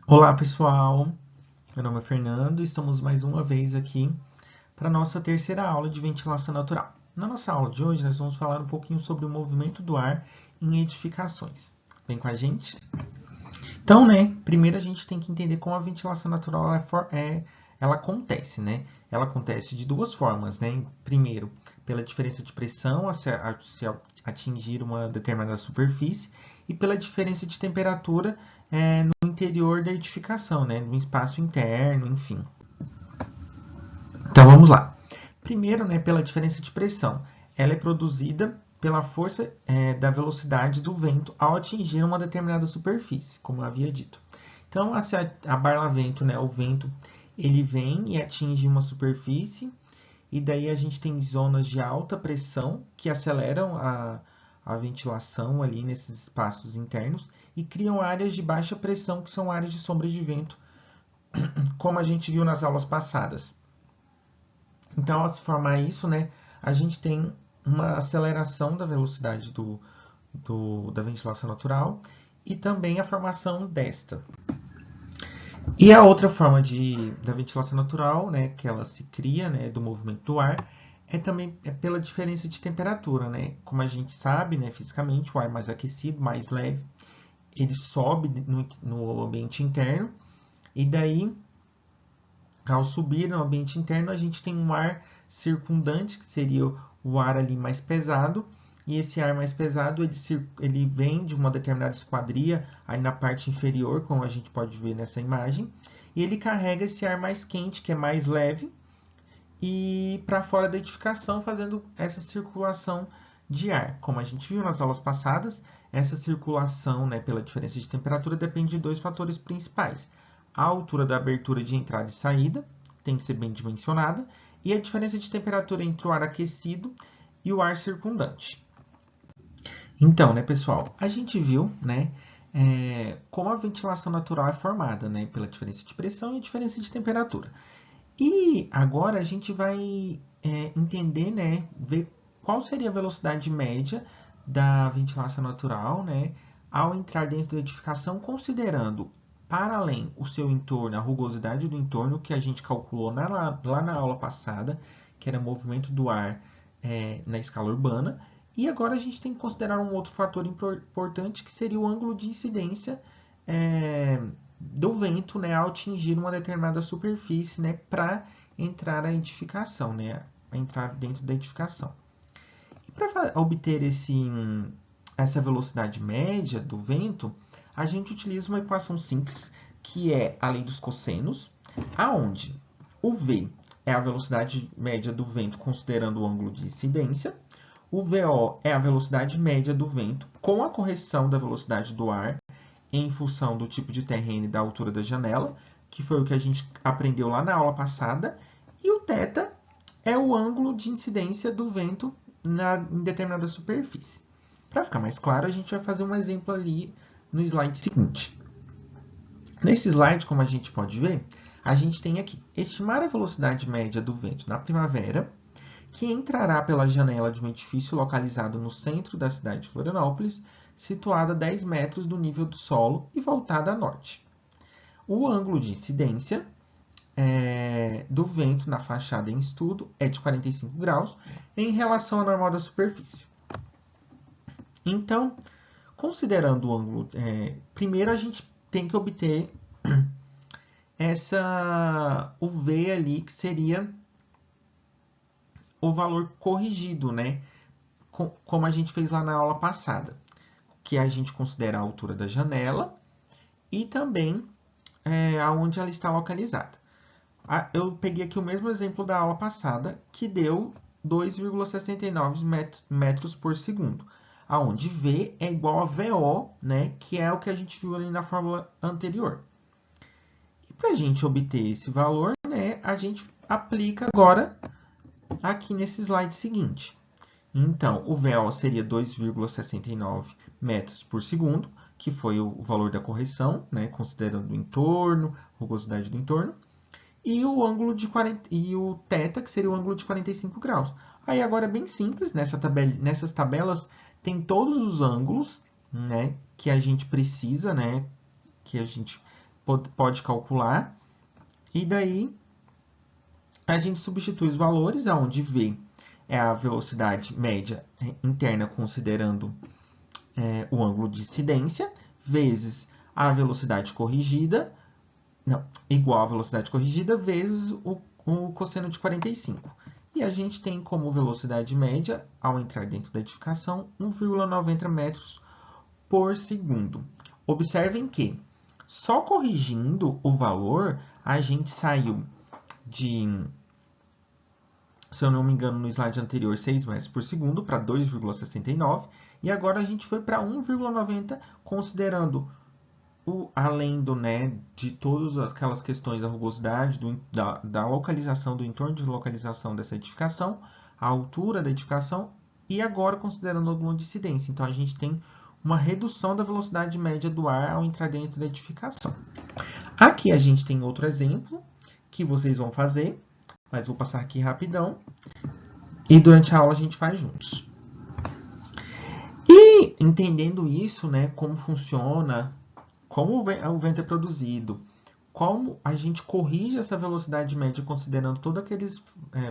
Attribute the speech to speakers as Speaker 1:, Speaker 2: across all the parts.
Speaker 1: Olá, pessoal. Meu nome é Fernando e estamos mais uma vez aqui para a nossa terceira aula de ventilação natural. Na nossa aula de hoje, nós vamos falar um pouquinho sobre o movimento do ar em edificações. Vem com a gente? Então, primeiro a gente tem que entender como a ventilação natural ela acontece, né? Ela acontece de duas formas, né? Primeiro, pela diferença de pressão se atingir uma determinada superfície e pela diferença de temperatura no interior da edificação, né? No espaço interno, enfim. Então, vamos lá. Primeiro, né, pela diferença de pressão. Ela é produzida pela força da velocidade do vento ao atingir uma determinada superfície, como eu havia dito. Então, a barlavento, né, o vento, ele vem e atinge uma superfície, e daí a gente tem zonas de alta pressão que aceleram a ventilação ali nesses espaços internos e criam áreas de baixa pressão, que são áreas de sombra de vento, como a gente viu nas aulas passadas. Então, ao se formar isso, né, a gente tem uma aceleração da velocidade da ventilação natural e também a formação desta. E a outra forma da ventilação natural, né, que ela se cria, né, do movimento do ar, também pela diferença de temperatura, né? Como a gente sabe, né, fisicamente, o ar mais aquecido, mais leve, ele sobe no ambiente interno, e daí, ao subir no ambiente interno, a gente tem um ar circundante, que seria o ar ali mais pesado, e esse ar mais pesado ele vem de uma determinada esquadria aí na parte inferior, como a gente pode ver nessa imagem, e ele carrega esse ar mais quente, que é mais leve, e para fora da edificação, fazendo essa circulação de ar. Como a gente viu nas aulas passadas, essa circulação, né, pela diferença de temperatura, depende de dois fatores principais. A altura da abertura de entrada e saída tem que ser bem dimensionada, e a diferença de temperatura entre o ar aquecido e o ar circundante. Então, né, pessoal, a gente viu, né, como a ventilação natural é formada, né, pela diferença de pressão e diferença de temperatura. E agora a gente vai entender, né, ver qual seria a velocidade média da ventilação natural, né, ao entrar dentro da edificação, considerando para além o seu entorno, a rugosidade do entorno, que a gente calculou lá na aula passada, que era movimento do ar na escala urbana. E agora a gente tem que considerar um outro fator importante, que seria o ângulo de incidência é, do vento, né, ao atingir uma determinada superfície, né, para entrar a edificação, né, a entrar dentro da edificação. E para obter essa velocidade média do vento, a gente utiliza uma equação simples, que é a lei dos cossenos, aonde o V é a velocidade média do vento considerando o ângulo de incidência, o VO é a velocidade média do vento com a correção da velocidade do ar em função do tipo de terreno e da altura da janela, que foi o que a gente aprendeu lá na aula passada, e o θ é o ângulo de incidência do vento em determinada superfície. Para ficar mais claro, a gente vai fazer um exemplo ali no slide seguinte. Nesse slide, como a gente pode ver, a gente tem aqui estimar a velocidade média do vento na primavera, que entrará pela janela de um edifício localizado no centro da cidade de Florianópolis, situada a 10 metros do nível do solo e voltada a norte. O ângulo de incidência do vento na fachada em estudo é de 45 graus em relação à normal da superfície. Então, considerando o ângulo, primeiro a gente tem que obter o V ali, que seria o valor corrigido, né? Como a gente fez lá na aula passada, que a gente considera a altura da janela e também aonde ela está localizada. Eu peguei aqui o mesmo exemplo da aula passada, que deu 2,69 metros por segundo, aonde V é igual a VO, né, que é o que a gente viu ali na fórmula anterior. E para a gente obter esse valor, né, a gente aplica agora aqui nesse slide seguinte. Então, o VO seria 2,69 metros por segundo, que foi o valor da correção, né, considerando o entorno, rugosidade do entorno, e o ângulo de 40, e o θ, que seria o ângulo de 45 graus. Aí agora é bem simples, nessas tabelas tem todos os ângulos, né, que a gente precisa, né, que a gente pode calcular. E daí a gente substitui os valores, onde V é a velocidade média interna considerando o ângulo de incidência, vezes a velocidade corrigida, igual a velocidade corrigida, vezes o cosseno de 45. E a gente tem como velocidade média, ao entrar dentro da edificação, 1,90 metros por segundo. Observem que, só corrigindo o valor, a gente saiu de, se eu não me engano, no slide anterior, 6 metros por segundo para 2,69. E agora a gente foi para 1,90, considerando além de todas aquelas questões da rugosidade, da localização, do entorno de localização dessa edificação, a altura da edificação, e agora considerando o ângulo de incidência. Então, a gente tem uma redução da velocidade média do ar ao entrar dentro da edificação. Aqui a gente tem outro exemplo que vocês vão fazer, mas vou passar aqui rapidão. E durante a aula a gente faz juntos. E entendendo isso, como funciona, como o vento é produzido, como a gente corrige essa velocidade média considerando toda aqueles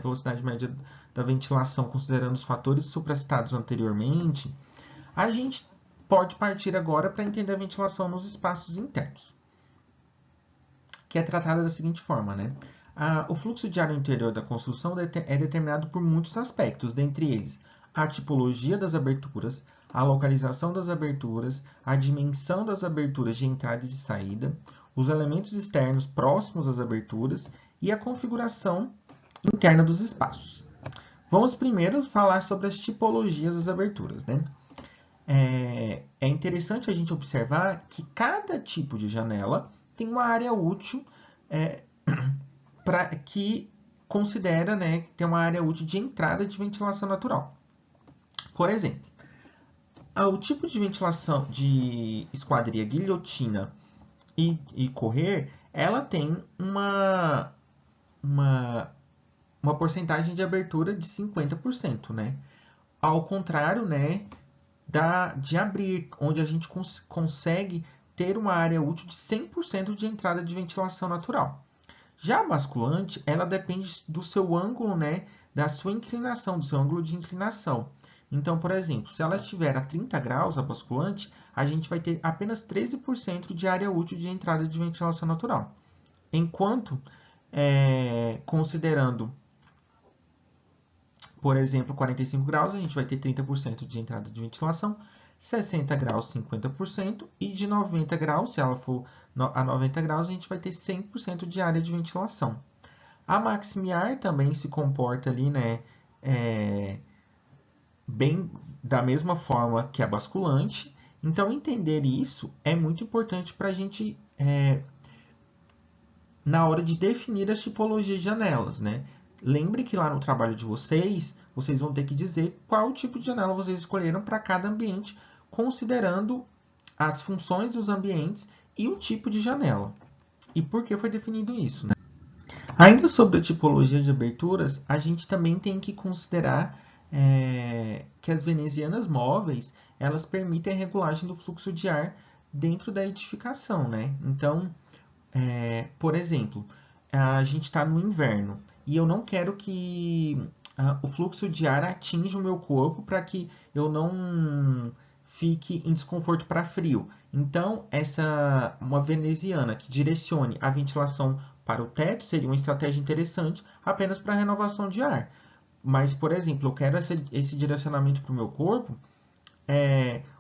Speaker 1: velocidade média da ventilação, considerando os fatores supracitados anteriormente, a gente pode partir agora para entender a ventilação nos espaços internos, que é tratada da seguinte forma, o fluxo de ar no interior da construção é determinado por muitos aspectos, dentre eles a tipologia das aberturas, a localização das aberturas, a dimensão das aberturas de entrada e de saída, os elementos externos próximos às aberturas e a configuração interna dos espaços. Vamos primeiro falar sobre as tipologias das aberturas. É interessante a gente observar que cada tipo de janela tem uma área útil que considera que tem uma área útil de entrada de ventilação natural. Por exemplo, o tipo de ventilação de esquadria guilhotina e correr, ela tem uma porcentagem de abertura de 50%, Ao contrário, de abrir, onde a gente consegue ter uma área útil de 100% de entrada de ventilação natural. Já a basculante, ela depende do seu ângulo, da sua inclinação, do seu ângulo de inclinação. Então, por exemplo, se ela estiver a 30 graus, a basculante, a gente vai ter apenas 13% de área útil de entrada de ventilação natural. Enquanto, considerando, por exemplo, 45 graus, a gente vai ter 30% de entrada de ventilação, 60 graus, 50%, e de 90 graus, se ela for a 90 graus, a gente vai ter 100% de área de ventilação. A Maximiar também se comporta ali, bem da mesma forma que a basculante. Então, entender isso é muito importante para a gente, na hora de definir as tipologias de janelas, Lembre que lá no trabalho de vocês vão ter que dizer qual tipo de janela vocês escolheram para cada ambiente, considerando as funções dos ambientes e o tipo de janela. E por que foi definido isso, Ainda sobre a tipologia de aberturas, a gente também tem que considerar que as venezianas móveis, elas permitem a regulagem do fluxo de ar dentro da edificação, Então, por exemplo, a gente está no inverno e eu não quero que o fluxo de ar atinja o meu corpo para que eu não fique em desconforto para frio. Então, uma veneziana que direcione a ventilação para o teto seria uma estratégia interessante apenas para renovação de ar. Mas, por exemplo, eu quero esse direcionamento para o meu corpo,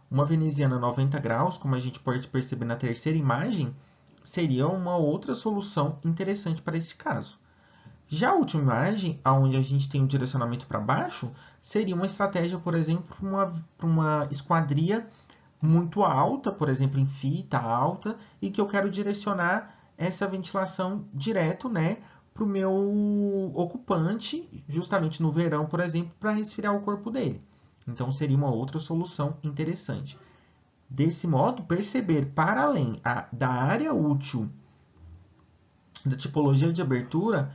Speaker 1: uma veneziana 90 graus, como a gente pode perceber na terceira imagem, seria uma outra solução interessante para esse caso. Já a última imagem, onde a gente tem um direcionamento para baixo, seria uma estratégia, por exemplo, para uma esquadria muito alta, por exemplo, em fita alta, e que eu quero direcionar essa ventilação direto, para o meu ocupante, justamente no verão, por exemplo, para resfriar o corpo dele. Então, seria uma outra solução interessante. Desse modo, perceber para além da área útil da tipologia de abertura,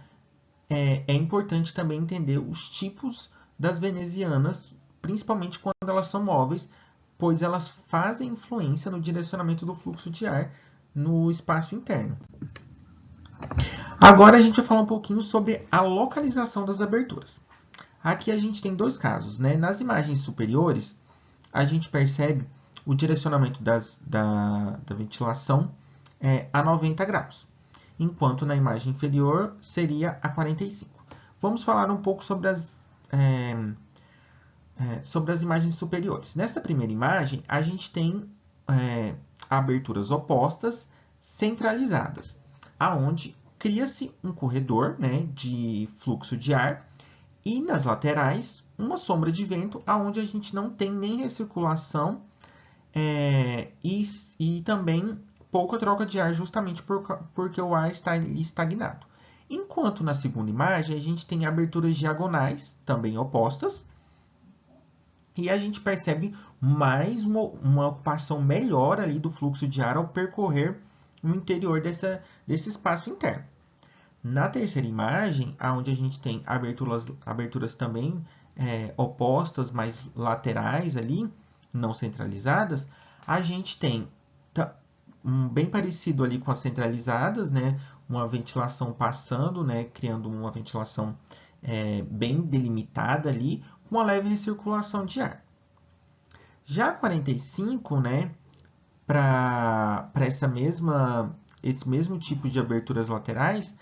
Speaker 1: é importante também entender os tipos das venezianas, principalmente quando elas são móveis, pois elas fazem influência no direcionamento do fluxo de ar no espaço interno. Agora a gente vai falar um pouquinho sobre a localização das aberturas. Aqui a gente tem dois casos, né? Nas imagens superiores, a gente percebe o direcionamento da ventilação a 90 graus, enquanto na imagem inferior seria a 45. Vamos falar um pouco sobre as imagens superiores. Nessa primeira imagem, a gente tem aberturas opostas centralizadas, aonde cria-se um corredor, né, de fluxo de ar e nas laterais uma sombra de vento, aonde a gente não tem nem recirculação e também pouca troca de ar, justamente porque o ar está estagnado. Enquanto na segunda imagem a gente tem aberturas diagonais, também opostas, e a gente percebe mais uma ocupação melhor ali do fluxo de ar ao percorrer no interior desse espaço interno. Na terceira imagem, onde a gente tem aberturas também opostas, mas laterais ali, não centralizadas, a gente tem bem parecido ali com as centralizadas, né? Uma ventilação passando, né? Criando uma ventilação bem delimitada ali, com uma leve recirculação de ar. Já 45, né? Para esse mesmo tipo de aberturas laterais,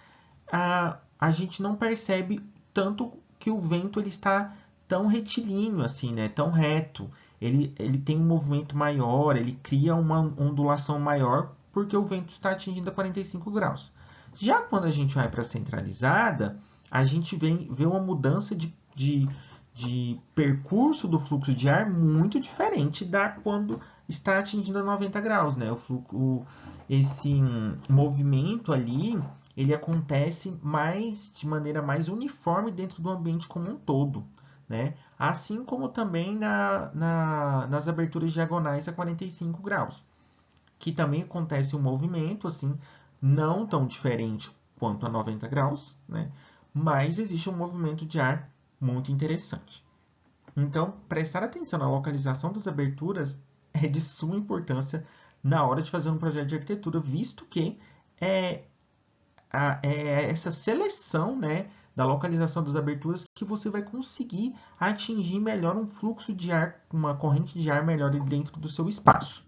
Speaker 1: a gente não percebe tanto que o vento ele está tão retilíneo assim, né? Tão reto. Ele tem um movimento maior, ele cria uma ondulação maior porque o vento está atingindo a 45 graus. Já quando a gente vai para a centralizada, a gente vê uma mudança de percurso do fluxo de ar muito diferente da quando está atingindo a 90 graus, né? Esse movimento ali, ele acontece de maneira mais uniforme dentro do ambiente como um todo, né? Assim como também nas aberturas diagonais a 45 graus, que também acontece um movimento assim, não tão diferente quanto a 90 graus, né? Mas existe um movimento de ar muito interessante. Então, prestar atenção na localização das aberturas é de suma importância na hora de fazer um projeto de arquitetura, visto que essa seleção, né, da localização das aberturas que você vai conseguir atingir melhor um fluxo de ar, uma corrente de ar melhor dentro do seu espaço.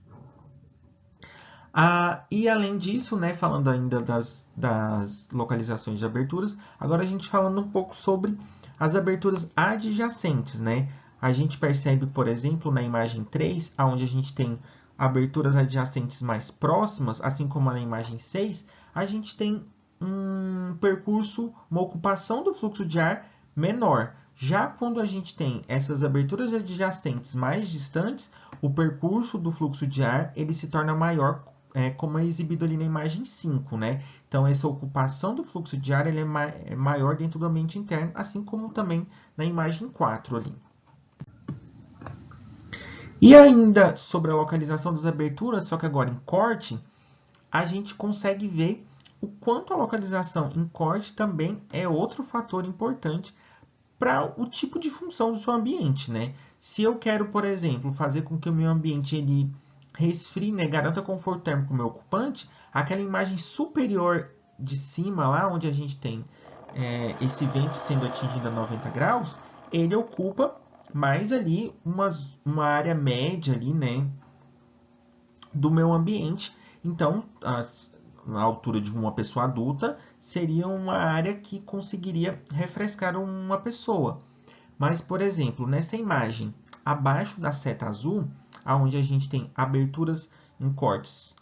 Speaker 1: E além disso, né, falando ainda das localizações de aberturas, agora a gente falando um pouco sobre as aberturas adjacentes, né? A gente percebe, por exemplo, na imagem 3, onde a gente tem aberturas adjacentes mais próximas, assim como na imagem 6, a gente tem um percurso, uma ocupação do fluxo de ar menor. Já quando a gente tem essas aberturas adjacentes mais distantes, o percurso do fluxo de ar ele se torna maior, como é exibido ali na imagem 5, né? Então, essa ocupação do fluxo de ar ele é maior dentro do ambiente interno, assim como também na imagem 4 ali. E ainda sobre a localização das aberturas, só que agora em corte, a gente consegue ver o quanto a localização em corte também é outro fator importante para o tipo de função do seu ambiente, né? Se eu quero, por exemplo, fazer com que o meu ambiente ele resfrie, né, garanta conforto térmico para o meu ocupante, aquela imagem superior de cima, lá onde a gente tem esse vento sendo atingido a 90 graus, ele ocupa mais ali uma área média ali, né, do meu ambiente. Então, a altura de uma pessoa adulta seria uma área que conseguiria refrescar uma pessoa. Mas, por exemplo, nessa imagem, abaixo da seta azul, onde a gente tem aberturas em cortes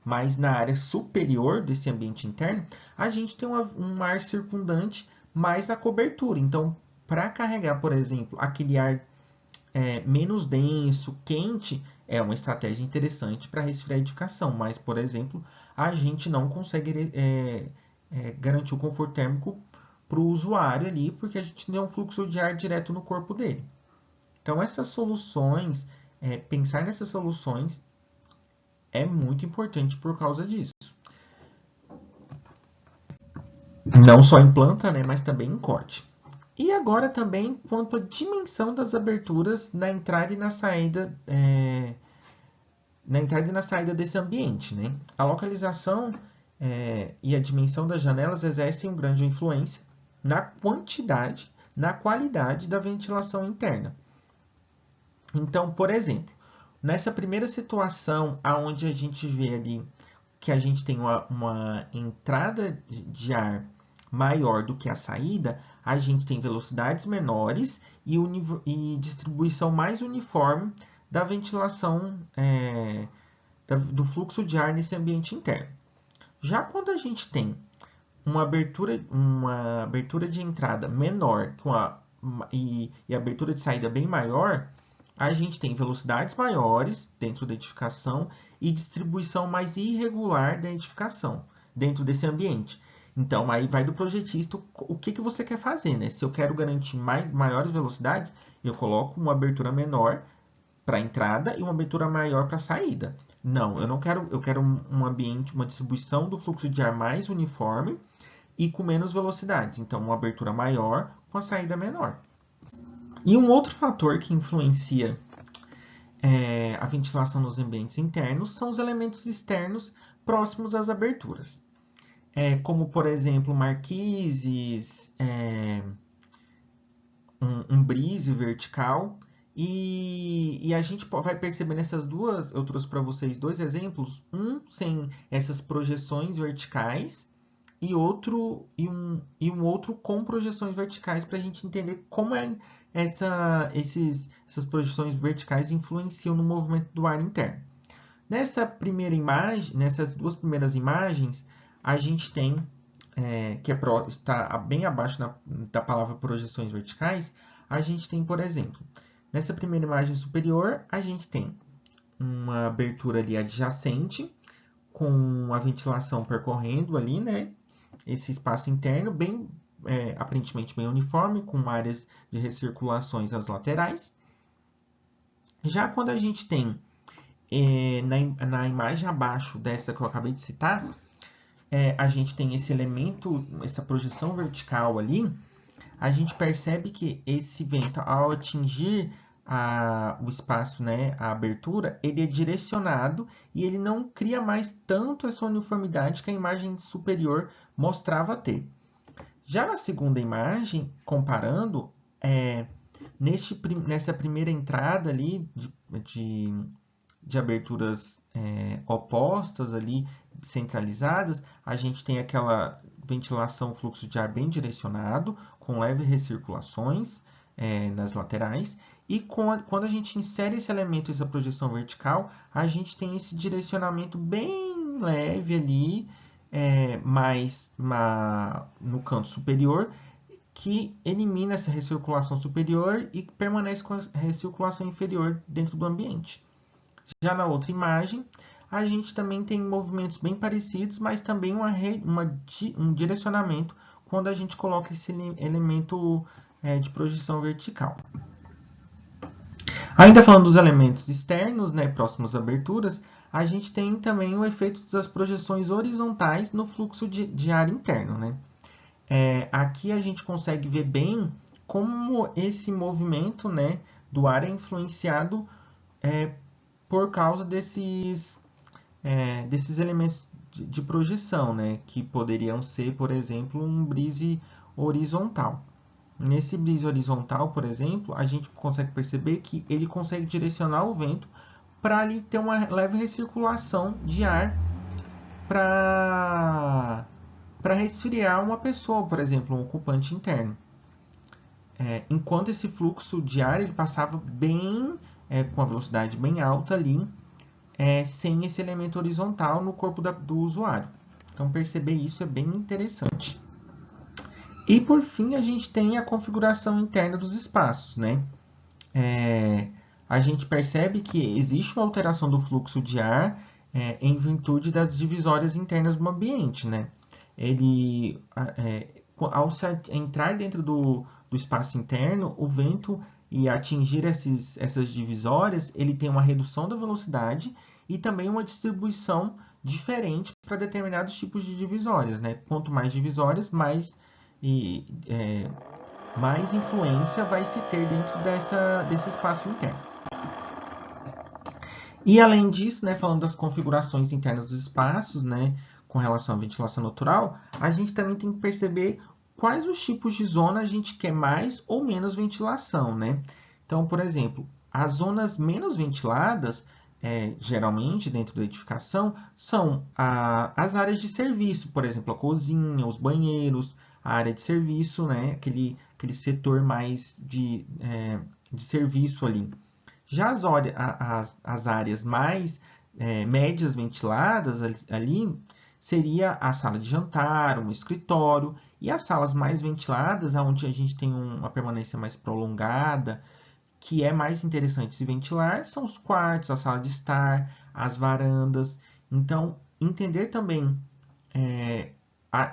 Speaker 1: mais na área superior desse ambiente interno, a gente tem um ar circundante mais na cobertura. Então, para carregar, por exemplo, aquele ar menos denso, quente, é uma estratégia interessante para resfriar a edificação. Mas, por exemplo, a gente não consegue garantir o conforto térmico para o usuário ali, porque a gente tem um fluxo de ar direto no corpo dele. Então, essas soluções, pensar nessas soluções é muito importante por causa disso. Não só em planta, né, mas também em corte. E agora também quanto à dimensão das aberturas na entrada e na saída na entrada e na saída desse ambiente, né? A localização e a dimensão das janelas exercem uma grande influência na quantidade, na qualidade da ventilação interna. Então, por exemplo, nessa primeira situação, aonde a gente vê ali que a gente tem uma entrada de ar maior do que a saída, a gente tem velocidades menores e distribuição mais uniforme da ventilação do fluxo de ar nesse ambiente interno. Já quando a gente tem uma abertura de entrada menor e abertura de saída bem maior, a gente tem velocidades maiores dentro da edificação e distribuição mais irregular da edificação dentro desse ambiente. Então, aí vai do projetista o que você quer fazer, né? Se eu quero garantir maiores velocidades, eu coloco uma abertura menor para a entrada e uma abertura maior para a saída. Não, eu não quero, eu quero um ambiente, uma distribuição do fluxo de ar mais uniforme e com menos velocidades. Então, uma abertura maior com a saída menor. E um outro fator que influencia a ventilação nos ambientes internos são os elementos externos próximos às aberturas. Como, por exemplo, marquises, um brise vertical. E a gente vai perceber nessas duas, eu trouxe para vocês dois exemplos, sem essas projeções verticais e um outro com projeções verticais para a gente entender como essas projeções verticais influenciam no movimento do ar interno. Nessa primeira imagem, nessas duas primeiras imagens, a gente tem, está bem abaixo da palavra projeções verticais, a gente tem, por exemplo, nessa primeira imagem superior, a gente tem uma abertura ali adjacente, com a ventilação percorrendo ali, né? Esse espaço interno, aparentemente bem uniforme, com áreas de recirculações às laterais. Já quando a gente tem, na imagem abaixo dessa que eu acabei de citar, a gente tem esse elemento, essa projeção vertical ali, a gente percebe que esse vento, ao atingir o espaço, né, a abertura, ele é direcionado e ele não cria mais tanto essa uniformidade que a imagem superior mostrava ter. Já na segunda imagem, comparando, nessa primeira entrada ali de aberturas opostas ali, centralizadas, a gente tem aquela ventilação, fluxo de ar bem direcionado, com leves recirculações nas laterais. E quando a gente insere esse elemento, essa projeção vertical, a gente tem esse direcionamento bem leve ali, mais no canto superior, que elimina essa recirculação superior e permanece com a recirculação inferior dentro do ambiente. Já na outra imagem, a gente também tem movimentos bem parecidos, mas também um direcionamento quando a gente coloca esse elemento de projeção vertical. Ainda falando dos elementos externos, né, próximos às aberturas, a gente tem também o efeito das projeções horizontais no fluxo de ar interno, né? Aqui a gente consegue ver bem como esse movimento, né, do ar é influenciado por causa desses elementos de projeção, né, que poderiam ser, por exemplo, um brise horizontal. Nesse brise horizontal, por exemplo, a gente consegue perceber que ele consegue direcionar o vento para ali ter uma leve recirculação de ar para resfriar uma pessoa, por exemplo, um ocupante interno. Enquanto esse fluxo de ar ele passava bem, com a velocidade bem alta ali, sem esse elemento horizontal no corpo do usuário. Então, perceber isso é bem interessante. E, por fim, a gente tem a configuração interna dos espaços, né? A gente percebe que existe uma alteração do fluxo de ar em virtude das divisórias internas do ambiente, né? Ao entrar dentro do espaço interno, o vento e atingir essas divisórias, ele tem uma redução da velocidade e também uma distribuição diferente para determinados tipos de divisórias, né? Quanto mais divisórias, mais influência vai se ter dentro desse espaço interno. E além disso, né, falando das configurações internas dos espaços, né, com relação à ventilação natural, a gente também tem que perceber quais os tipos de zona a gente quer mais ou menos ventilação, né? Então, por exemplo, as zonas menos ventiladas, geralmente dentro da edificação, são as áreas de serviço, por exemplo, a cozinha, os banheiros, a área de serviço, né, aquele setor mais de serviço ali. Já as áreas mais médias ventiladas ali seria a sala de jantar, um escritório, e as salas mais ventiladas, onde a gente tem uma permanência mais prolongada, que é mais interessante se ventilar, são os quartos, a sala de estar, as varandas. Então, entender também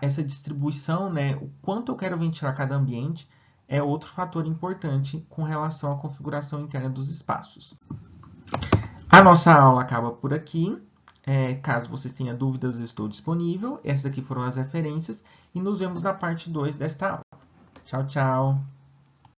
Speaker 1: essa distribuição, né, o quanto eu quero ventilar cada ambiente, é outro fator importante com relação à configuração interna dos espaços. A nossa aula acaba por aqui. Caso vocês tenham dúvidas, eu estou disponível. Essas aqui foram as referências e nos vemos na parte 2 desta aula. Tchau, tchau!